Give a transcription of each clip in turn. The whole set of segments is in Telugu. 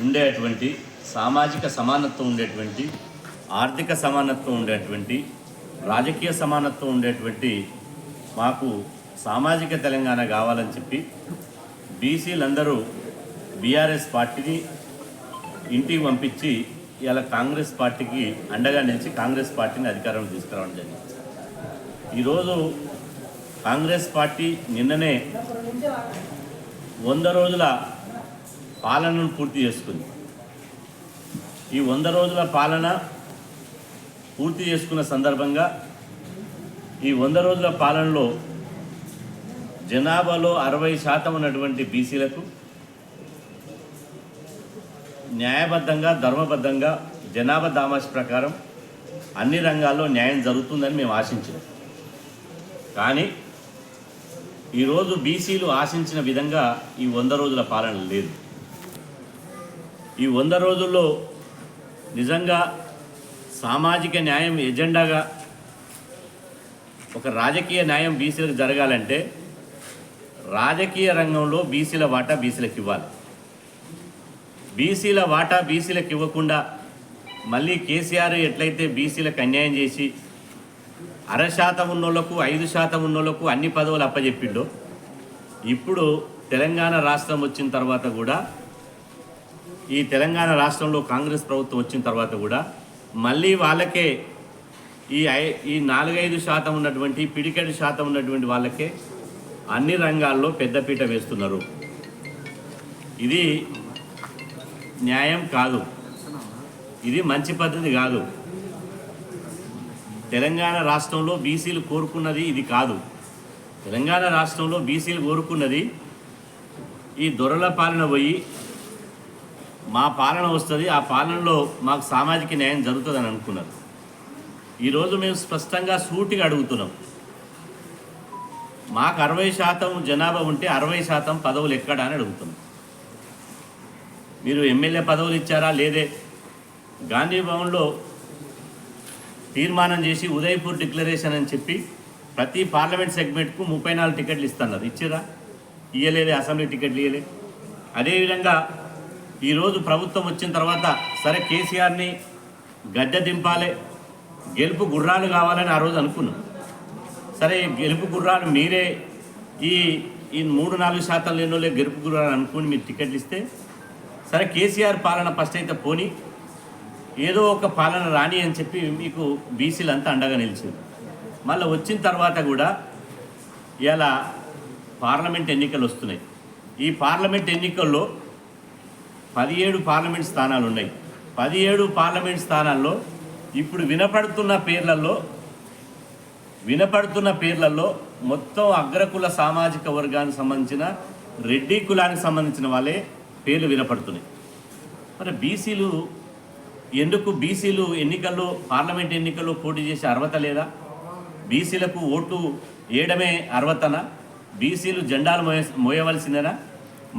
ఉండేటువంటి సామాజిక సమానత్వం ఉండేటువంటి ఆర్థిక సమానత్వం ఉండేటువంటి రాజకీయ సమానత్వం ఉండేటువంటి మాకు సామాజిక తెలంగాణ కావాలని చెప్పి బీసీలందరూ బీఆర్ఎస్ పార్టీని ఇంటికి పంపించి ఇలా కాంగ్రెస్ పార్టీకి అండగా నిలిచి కాంగ్రెస్ పార్టీని అధికారంలో తీసుకురావడం జరిగింది. ఈరోజు కాంగ్రెస్ పార్టీ నిన్ననే 100 రోజుల పాలనను పూర్తి చేసుకుంది. ఈ 100 రోజుల పాలన పూర్తి చేసుకున్న సందర్భంగా ఈ 100 రోజుల పాలనలో జనాభాలో 60% ఉన్నటువంటి బీసీలకు న్యాయబద్ధంగా ధర్మబద్ధంగా జనాభా దామాష ప్రకారం అన్ని రంగాల్లో న్యాయం జరుగుతుందని మేము ఆశించాం. కానీ ఈరోజు బీసీలు ఆశించిన విధంగా ఈ 100 రోజుల పాలన లేదు. ఈ 100 రోజుల్లో నిజంగా సామాజిక న్యాయం ఎజెండాగా ఒక రాజకీయ న్యాయం బీసీలకు జరగాలంటే రాజకీయ రంగంలో బీసీల వాటా బీసీలకు ఇవ్వాలి. బీసీల వాటా బీసీలకు ఇవ్వకుండా మళ్ళీ కేసీఆర్ ఎట్లయితే బీసీలకు అన్యాయం చేసి 0.5% ఉన్నోళ్లకు 5% ఉన్నోళ్లకు అన్ని పదవులు అప్పచెప్పిండో, ఇప్పుడు తెలంగాణ రాష్ట్రం వచ్చిన తర్వాత కూడా ఈ తెలంగాణ రాష్ట్రంలో కాంగ్రెస్ ప్రభుత్వం వచ్చిన తర్వాత కూడా మళ్ళీ వాళ్ళకే ఈ 4-5% ఉన్నటువంటి పిడికెడు శాతం ఉన్నటువంటి వాళ్ళకే అన్ని రంగాల్లో పెద్దపీట వేస్తున్నారు. ఇది న్యాయం కాదు, ఇది మంచి పద్ధతి కాదు. తెలంగాణ రాష్ట్రంలో బీసీలు కోరుకున్నది ఇది కాదు. తెలంగాణ రాష్ట్రంలో బీసీలు కోరుకున్నది ఈ దొరల పాలన పోయి మా పాలన వస్తుంది, ఆ పాలనలో మాకు సామాజిక న్యాయం జరుగుతుందని అనుకున్నారు. ఈరోజు మేము స్పష్టంగా సూటిగా అడుగుతున్నాం. మాకు 60% జనాభా ఉంటే 60% పదవులు ఎక్కడ అని అడుగుతున్నాం. మీరు ఎమ్మెల్యే పదవులు ఇచ్చారా? లేదే. గాంధీ భవన్లో తీర్మానం చేసి ఉదయపూర్ డిక్లరేషన్ అని చెప్పి ప్రతి పార్లమెంట్ సెగ్మెంట్కు 34 టికెట్లు ఇస్తున్నారు. ఇచ్చిరా? ఇయ్యలేదే. అసెంబ్లీ టికెట్లు ఇయ్యలేదు. అదేవిధంగా ఈరోజు ప్రభుత్వం వచ్చిన తర్వాత సరే కేసీఆర్ని గద్దె దింపాలి, గెలుపు గుర్రాలు కావాలని ఆ రోజు అనుకున్నాం. సరే గెలుపు గుర్రాలు మీరే ఈ 3-4% లేని వాళ్ళే గెలుపు గుర్రాలు అనుకుని మీరు టికెట్లు ఇస్తే సరే కేసీఆర్ పాలన ఫస్ట్ అయితే పోని, ఏదో ఒక పాలన రాని అని చెప్పి మీకు బీసీలంతా అండగా నిలిచింది. మళ్ళీ వచ్చిన తర్వాత కూడా ఇలా పార్లమెంట్ ఎన్నికలు వస్తున్నాయి. ఈ పార్లమెంట్ ఎన్నికల్లో 17 పార్లమెంట్ స్థానాలు ఉన్నాయి. 17 పార్లమెంట్ స్థానాల్లో ఇప్పుడు వినపడుతున్న పేర్లలో మొత్తం అగ్రకుల సామాజిక వర్గానికి సంబంధించిన రెడ్డి కులానికి సంబంధించిన వాళ్ళే పేర్లు వినపడుతున్నాయి. మరి బీసీలు ఎన్నికల్లో పార్లమెంట్ ఎన్నికల్లో పోటీ చేసే అర్హత లేదా? బీసీలకు ఓటు వేయడమే అర్హతనా? బీసీలు జెండాలు మోయవలసిందేనా?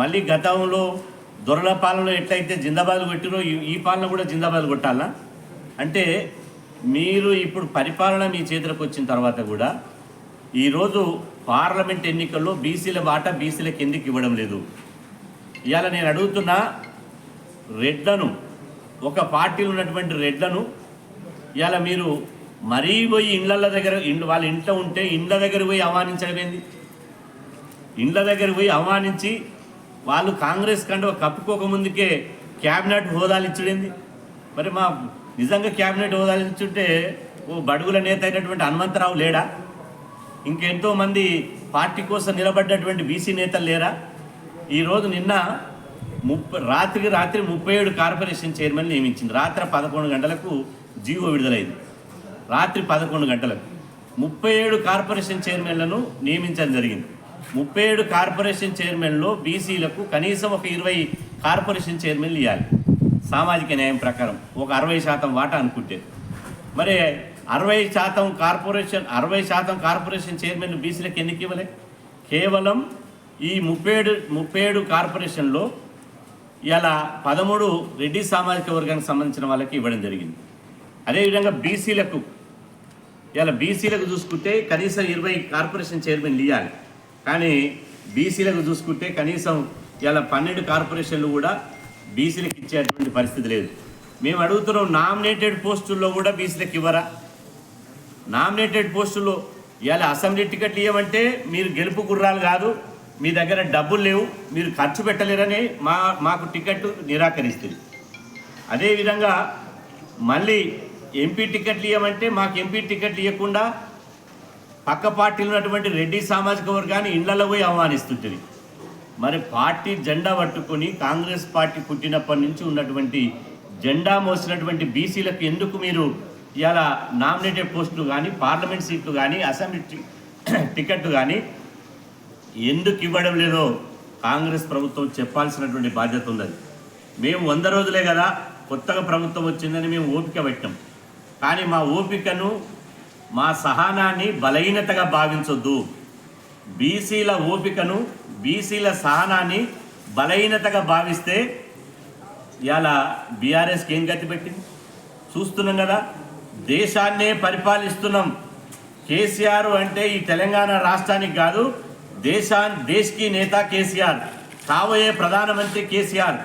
మళ్ళీ గతంలో దొరల పాలనలో ఎట్లయితే జిందాబాద్ కొట్టిరో ఈ పాలన కూడా జిందాబాద్ కొట్టాలా? అంటే మీరు ఇప్పుడు పరిపాలన మీ చేతులకు వచ్చిన తర్వాత కూడా ఈరోజు పార్లమెంట్ ఎన్నికల్లో బీసీల వాటా బీసీలకు ఎందుకు ఇవ్వడం లేదు? ఇవాళ నేను అడుగుతున్నా, రెడ్లను, ఒక పార్టీలో ఉన్నటువంటి రెడ్లను ఇవాళ మీరు మరీ పోయి వాళ్ళ ఇంట్లో ఉంటే ఇండ్ల దగ్గర పోయి అవమానించడం ఏంది? ఇండ్ల దగ్గర పోయి అవమానించి వాళ్ళు కాంగ్రెస్ కంటే కప్పుకోకముందుకే క్యాబినెట్ హోదాలు ఇచ్చుడేంది? మరి మా నిజంగా క్యాబినెట్ హోదాలు ఇచ్చుంటే ఓ బడుగుల నేత అయినటువంటి హనుమంతరావు లేడా? ఇంకెంతోమంది పార్టీ కోసం నిలబడ్డటువంటి బీసీ నేతలు లేరా? ఈరోజు నిన్న రాత్రి 37 కార్పొరేషన్ చైర్మన్ నియమించింది. రాత్రి 11 గంటలకు జీవో విడుదలైంది. రాత్రి 11 గంటలకు 37 కార్పొరేషన్ చైర్మన్లను నియమించడం జరిగింది. 37 కార్పొరేషన్ చైర్మన్లో బీసీలకు కనీసం ఒక 20 కార్పొరేషన్ చైర్మన్లు ఇవ్వాలి సామాజిక న్యాయం ప్రకారం, ఒక 60% వాటా అనుకుంటే. మరి 60% కార్పొరేషన్ చైర్మన్ బీసీలకు ఎందుకు ఇవ్వలే? కేవలం ఈ 37 కార్పొరేషన్లో ఇలా 13 రెడ్డి సామాజిక వర్గానికి సంబంధించిన వాళ్ళకి ఇవ్వడం జరిగింది. అదేవిధంగా బీసీలకు చూసుకుంటే కనీసం 20 కార్పొరేషన్ చైర్మన్లు ఇవ్వాలి. కానీ బీసీలకు చూసుకుంటే కనీసం ఇలా 12 కార్పొరేషన్లు కూడా బీసీలకు ఇచ్చేటువంటి పరిస్థితి లేదు. మేము అడుగుతున్నాం, నామినేటెడ్ పోస్టుల్లో కూడా బీసీలకు ఇవ్వరా? నామినేటెడ్ పోస్టుల్లో ఇవాళ అసెంబ్లీ టికెట్లు ఇవ్వమంటే మీరు గెలుపు గుర్రాలు కాదు, మీ దగ్గర డబ్బులు లేవు, మీరు ఖర్చు పెట్టలేరని మాకు టికెట్ నిరాకరిస్తుంది. అదేవిధంగా మళ్ళీ ఎంపీ టికెట్లు ఇవ్వమంటే మాకు ఎంపీ టికెట్లు ఇవ్వకుండా పక్క పార్టీలు ఉన్నటువంటి రెడ్డి సామాజిక వర్గాన్ని ఇళ్లలో పోయి ఆహ్వానిస్తుంటుంది. మరి పార్టీ జెండా పట్టుకొని కాంగ్రెస్ పార్టీ పుట్టినప్పటి నుంచి ఉన్నటువంటి జెండా మోసినటువంటి బీసీలకు ఎందుకు మీరు ఇవాళ నామినేటెడ్ పోస్టులు కానీ, పార్లమెంట్ సీట్లు కానీ, అసెంబ్లీ టికెట్లు కానీ ఎందుకు ఇవ్వడం లేదో కాంగ్రెస్ ప్రభుత్వం చెప్పాల్సినటువంటి బాధ్యత ఉన్నది. మేము 100 రోజులే కదా, కొత్తగా ప్రభుత్వం వచ్చిందని మేము ఓపిక పెట్టాం. కానీ మా ఓపికను, మా సహనాన్ని బలహీనతగా భావించొద్దు. బీసీల ఓపికను, బీసీల సహనాన్ని బలహీనతగా భావిస్తే ఇవాళ బీఆర్ఎస్కి ఏం గతి పెట్టింది చూస్తున్నాం కదా. దేశాన్నే పరిపాలిస్తున్నాం. కేసీఆర్ అంటే ఈ తెలంగాణ రాష్ట్రానికి కాదు, దేశ్కి నేత కేసీఆర్, కాబోయే ప్రధానమంత్రి కేసీఆర్.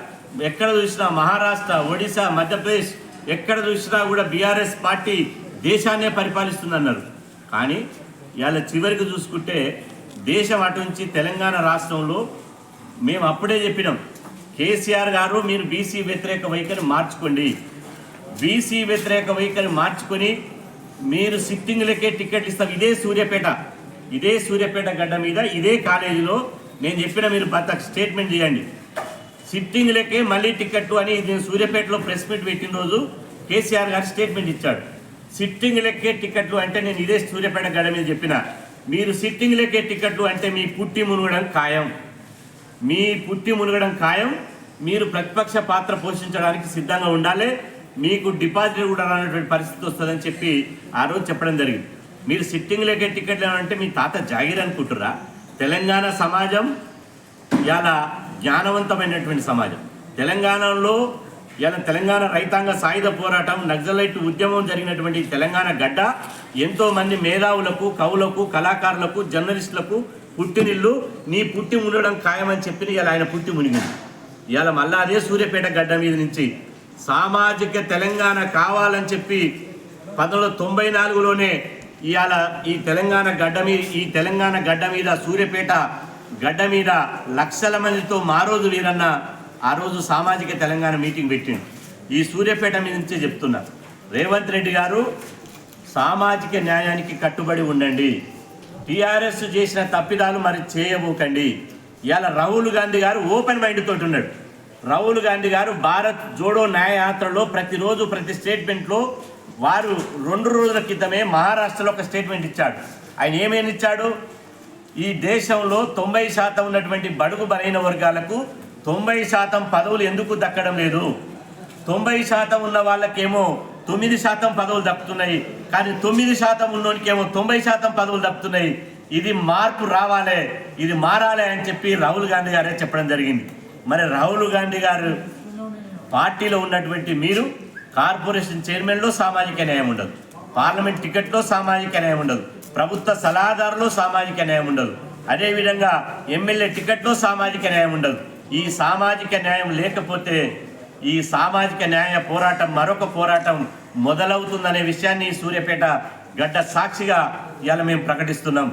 ఎక్కడ చూసినా మహారాష్ట్ర, ఒడిశా, మధ్యప్రదేశ్ ఎక్కడ చూసినా కూడా బీఆర్ఎస్ పార్టీ దేశాన్నే పరిపాలిస్తుందన్నారు. కానీ ఇవాళ చివరికి చూసుకుంటే దేశం అటు నుంచి తెలంగాణ రాష్ట్రంలో మేము అప్పుడే చెప్పినాం, కేసీఆర్ గారు మీరు బీసీ వ్యతిరేక వైఖరి మార్చుకోండి, బీసీ వ్యతిరేక వైఖరి మార్చుకొని మీరు సిట్టింగ్లకే టికెట్లు ఇస్తాం. ఇదే సూర్యాపేట గడ్డ మీద ఇదే కాలేజీలో నేను చెప్పిన మీరు స్టేట్మెంట్ చేయండి, సిట్టింగ్లకే మళ్ళీ టికెట్టు అని. నేను సూర్యాపేటలో ప్రెస్ మీట్ పెట్టిన రోజు కేసీఆర్ గారు స్టేట్మెంట్ ఇచ్చాడు. సిట్టింగ్లకే టికెట్లు అంటే నేను ఇదే సూర్యాపేట గడ్డ మీద చెప్పిన, మీరు సిట్టింగ్లకే టికెట్లు అంటే మీ పుట్టి మునగడం ఖాయం, మీరు ప్రతిపక్ష పాత్ర పోషించడానికి సిద్ధంగా ఉండాలి, మీకు డిపాజిట్ కూడా రానటువంటి పరిస్థితి వస్తుందని చెప్పి ఆ రోజు చెప్పడం జరిగింది. మీరు సిట్టింగ్లకే టికెట్లు ఏమంటే మీ తాత జాగీర్ అనుకుంటురా? తెలంగాణ సమాజం ఇలా జ్ఞానవంతమైనటువంటి సమాజం. తెలంగాణలో ఇలా తెలంగాణ రైతాంగ సాయుధ పోరాటం, నక్సలైట్ ఉద్యమం జరిగినటువంటి తెలంగాణ గడ్డ ఎంతోమంది మేధావులకు, కవులకు, కళాకారులకు, జర్నలిస్టులకు పుట్టినిల్లు. నీ పుట్టి మునగడం ఖాయమని చెప్పి ఇలా ఆయన పుట్టి మునిగింది. ఇవాళ మళ్ళా అదే సూర్యాపేట గడ్డ మీద నుంచి సామాజిక తెలంగాణ కావాలని చెప్పి 1994లోనే ఇవాళ ఈ తెలంగాణ గడ్డ మీద సూర్యాపేట గడ్డ మీద లక్షల మందితో మారోజు వీరన్న ఆ రోజు సామాజిక తెలంగాణ మీటింగ్ పెట్టిండు. ఈ సూర్యాపేట మీద నుంచే చెప్తున్నా, రేవంత్ రెడ్డి గారు సామాజిక న్యాయానికి కట్టుబడి ఉండండి, టీఆర్ఎస్ చేసిన తప్పిదాలు మరి చేయబోకండి. ఇవాళ రాహుల్ గాంధీ గారు ఓపెన్ మైండ్ తోటి ఉన్నాడు. రాహుల్ గాంధీ గారు భారత్ జోడో న్యాయయాత్రలో ప్రతిరోజు ప్రతి స్టేట్మెంట్లో వారు 2 రోజుల క్రితమే మహారాష్ట్రలో ఒక స్టేట్మెంట్ ఇచ్చాడు. ఆయన ఏమేమి ఇచ్చాడు? ఈ దేశంలో 90% ఉన్నటువంటి బడుగు బలైన వర్గాలకు 90% పదవులు ఎందుకు దక్కడం లేదు? 90% ఉన్న వాళ్ళకేమో 9% పదవులు దక్కుతున్నాయి, కానీ 9% ఉన్నోనికేమో 90% పదవులు దక్కుతున్నాయి. ఇది మార్పు రావాలి, ఇది మారాలి అని చెప్పి రాహుల్ గాంధీ గారే చెప్పడం జరిగింది. మరి రాహుల్ గాంధీ గారు పార్టీలో ఉన్నటువంటి మీరు కార్పొరేషన్ చైర్మన్లో సామాజిక న్యాయం ఉండదు, పార్లమెంట్ టికెట్లో సామాజిక న్యాయం ఉండదు, ప్రభుత్వ సలహాదారులో సామాజిక న్యాయం ఉండదు, అదేవిధంగా ఎమ్మెల్యే టికెట్లో సామాజిక న్యాయం ఉండదు. ఈ సామాజిక న్యాయం లేకపోతే ఈ సామాజిక న్యాయ పోరాటం మరొక పోరాటం మొదలవుతుందనే విషయాన్ని సూర్యాపేట గడ్డ సాక్షిగా ఇవాళ మేము ప్రకటిస్తున్నాం.